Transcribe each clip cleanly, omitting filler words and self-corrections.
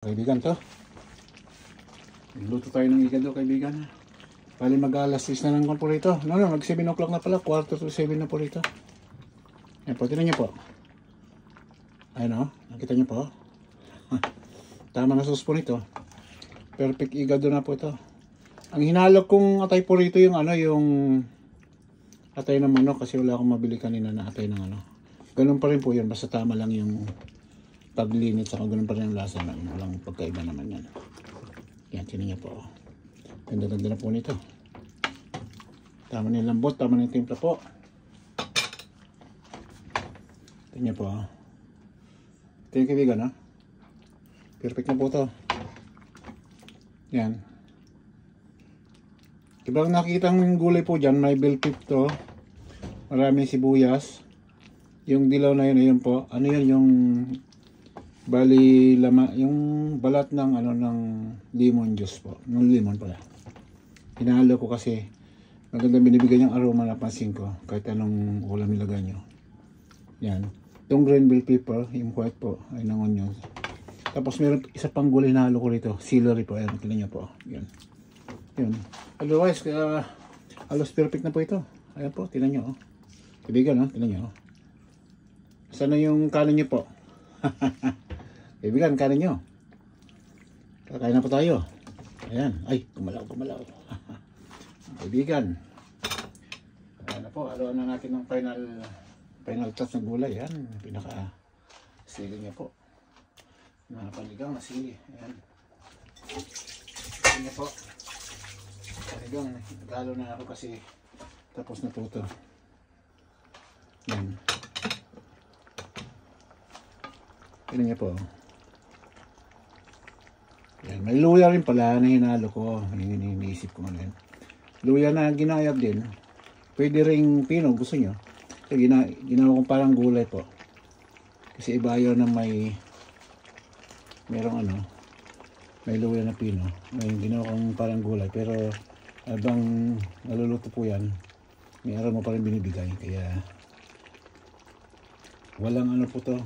Kaibigan to. Nagluto tayo ng igado, kaibigan. Bali mag-alas 6 na ng kon po rito. No, mag 7 o'clock na pala. Quarter to 7 na po rito. Yan po, tinan nyo po. Ayun o, nakita nyo po. Tama na sauce po nito. Perfect igado na po ito. Ang hinalog kong atay po rito yung yung atay ng manok kasi wala akong mabili kanina na atay ng Ganun pa rin po yun, basta tama lang yung paglinit saka ganun pa rin ang lasa na walang pagkaiba naman yan. Yan, tinan niyo po. Ganda-ganda na po nito. Tama na yung lambot, tama na yung timpla po. Tinan niyo po. Ito yung kaibigan, ha? Perfect na po ito. Yan. Ibang nakikita ng gulay po dyan, may bell pep to. Maraming sibuyas. Yung dilaw na yun, ayun po. Ano yun, yung bali yung balat ng ng lemon juice po. Ng lemon pala. Hinahalo ko kasi maganda binibigay niyang aroma na pansin ko kahit anong ulam nilagay nyo. Yan. Itong green bell pepper, yung white po, ay ng onion. Tapos meron isa pang gulay na halo ko rito. Celery po. Ayan, tignan niyo po. Yan. Yun. Otherwise, halos perfect na po ito. Ayan po, tignan nyo. Kaibigan, tignan nyo. Sana yung kanin nyo po. Kaibigan, kanin nyo. Kakain na po tayo. Ayan. Ay, kumalaw. Kaibigan. Ayan na po. Haluan na natin ng final touch ng gulay. Ayan. Pinaka sili niya po. Panigang na sili. Ayan. Ayan po. Panigang. Nagalo na ako kasi tapos na po ito. Ayan. Tignan niya po. Yan. May luya rin pala na hinalo ko. Iniisip ko ngayon. Luya na ginayab din. Pwede ring pino. Gusto nyo? So, ginawa ko parang gulay po. Kasi iba yun na merong may luya na pino. May ginawa kong parang gulay. Pero habang naluluto po yan, may aroma pa rin binibigay. Kaya walang po to.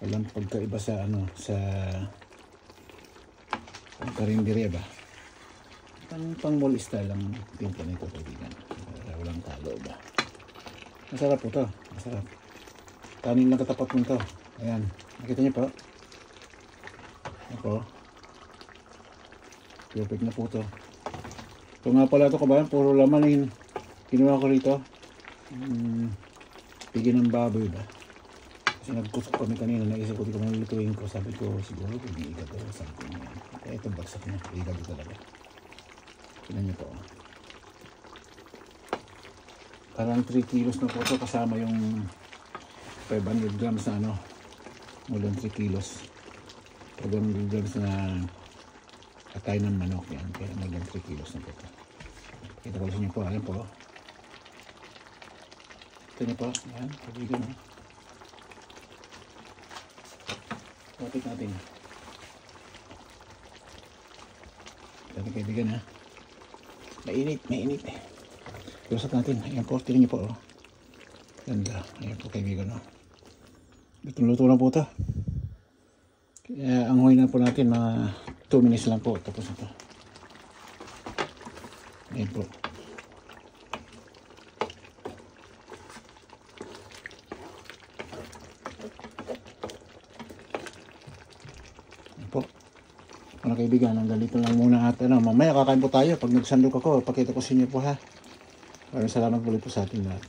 Walang pagkaiba sa sa karinderya ba? Pang mall style lang timpla nito, kaibigan. Walang talo ba? Masarap po to. Masarap. Kanin lang katapat mo to. Ayan. Nakita niyo po? Ako. Perfect na po to. Ito nga pala ito, kabayan. Puro laman yung kinuha ko rito. Pigin ng baboy ba? Kasi nagkusok kami kanina, naisip ko di ko malulutuin ko. Sabi ko siguro hindi igado. Sabi ko niyan. Kaya itong bagsak niya, igado talaga. Tignan niyo po. Parang 3 kilos na po ito kasama yung 500 grams na more than 3 kilos. 500 grams na atay ng manok yan. Kaya more than 3 kilos na po ito. Kita ko sa inyo po. Ayan po. Ito niyo po. Ayan. Kabigan mo. Tapit natin. Tapit kaibigan, ha. Mainit. Lusot natin. Ayan po. Tingnan niyo po. Ganda. Ayan po kaibigan. Luto lang po ito. Kaya angoy na po natin. Mga 2 minutes lang po. Tapos ito. Ayan po. Po. Mga kaibigan, hanggang dito lang muna at mamaya kakain po tayo. Pag nagsandok ako, pakita ko sa inyo po, ha. Maraming salamat ulit po sa ating lahat.